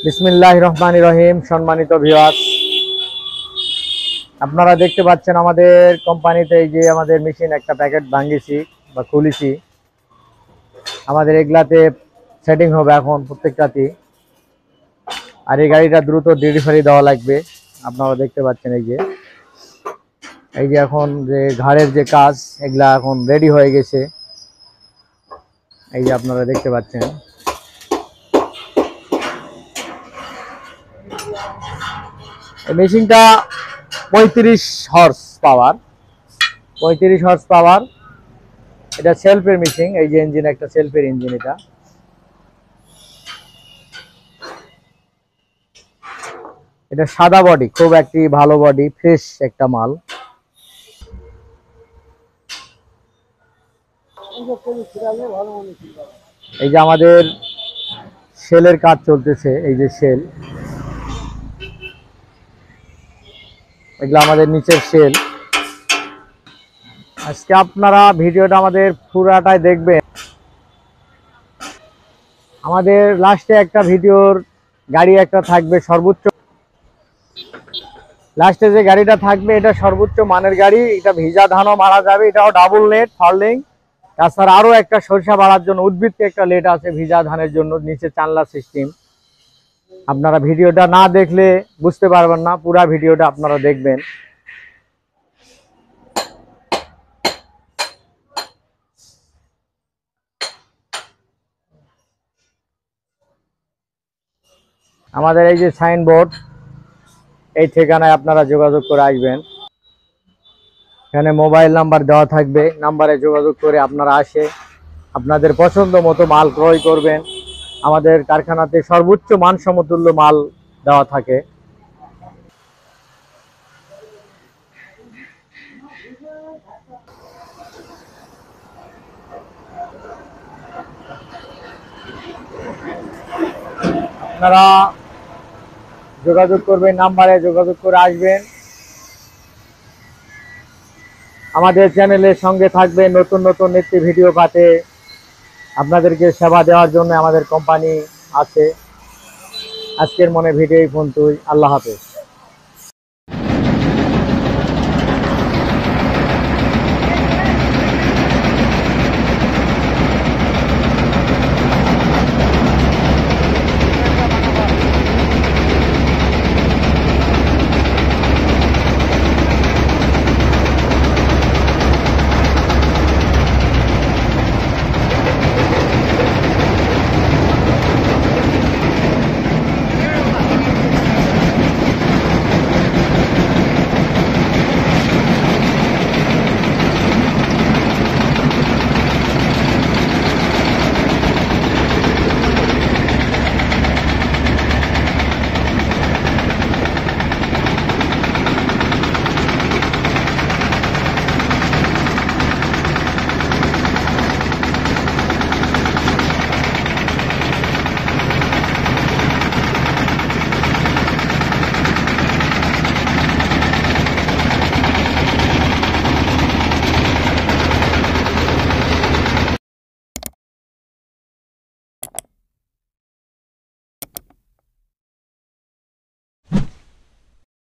বিসমিল্লাহির রহমানির রহিম। সম্মানিত ভিউয়ার্স, আপনারা দেখতে পাচ্ছেন আমাদের কোম্পানিতে এই যে আমাদের মেশিন একটা প্যাকেট ভাঙিয়েছি বা খুলেছি। আমাদের এগুলাতে সেটিং হবে এখন প্রত্যেকটাতেই। আর এই গাড়িটা দ্রুত ডেলিভারি দেওয়া লাগবে। আপনারা দেখতে পাচ্ছেন এই যে এখন যে ঘাড়ের যে কাজ, এগুলা এখন রেডি হয়ে গেছে। এই যে আপনারা দেখতে পাচ্ছেন। এই মেশিনটা 35 হর্স পাওয়ার। এটা সেলফের মেশিন। এই যে ইঞ্জিন, একটা সেলফের ইঞ্জিন। এটা সাদা বডি, খুব একটি ভালো বডি, ফ্রেশ একটা মাল। এই যে আমাদের সেলের কাজ চলতেছে। এই যে সেল, এগুলো আমাদের নিচের সেল। আজকে আপনারা ভিডিওটা আমাদের পুরাটাই দেখবেন। আমাদের লাস্টে একটা ভিডিওর গাড়ি একটা থাকবে সর্বোচ্চ। লাস্টে যে গাড়িটা থাকবে এটা সর্বোচ্চ মানের গাড়ি। এটা ভিজা ধানও মারা যাবে, এটাও ডাবল নেট ফার্লিং। তাছাড়া আরো একটা সরিষা বাড়ার জন্য উদ্ভিদকে একটা লেট আছে ভিজা ধানের জন্য, নিচে চানলা সিস্টেম। আপনারা ভিডিওটা না দেখলে বুঝতে পারবেন না, পুরা ভিডিওটা আপনারা দেখবেন। আমাদের এই যে সাইনবোর্ড, এই ঠিকানায় আপনারা যোগাযোগ করে আসবেন। এখানে মোবাইল নাম্বার দেওয়া থাকবে, নাম্বারে যোগাযোগ করে আপনারা আসে আপনাদের পছন্দ মতো মাল ক্রয় করবেন। আমাদের কারখানাতে সর্বোচ্চ মানসমতুল্য মাল দেওয়া থাকে। আপনারা যোগাযোগ করবেন, নাম্বারে যোগাযোগ করে আসবেন। আমাদের চ্যানেলের সঙ্গে থাকবেন, নতুন নতুন নিত্য ভিডিও পাতে আপনাদেরকে সেবা দেওয়ার জন্য আমাদের কোম্পানি আছে। আজকের মনে ভিডিও এই পর্যন্তই। আল্লাহ হাফেজ।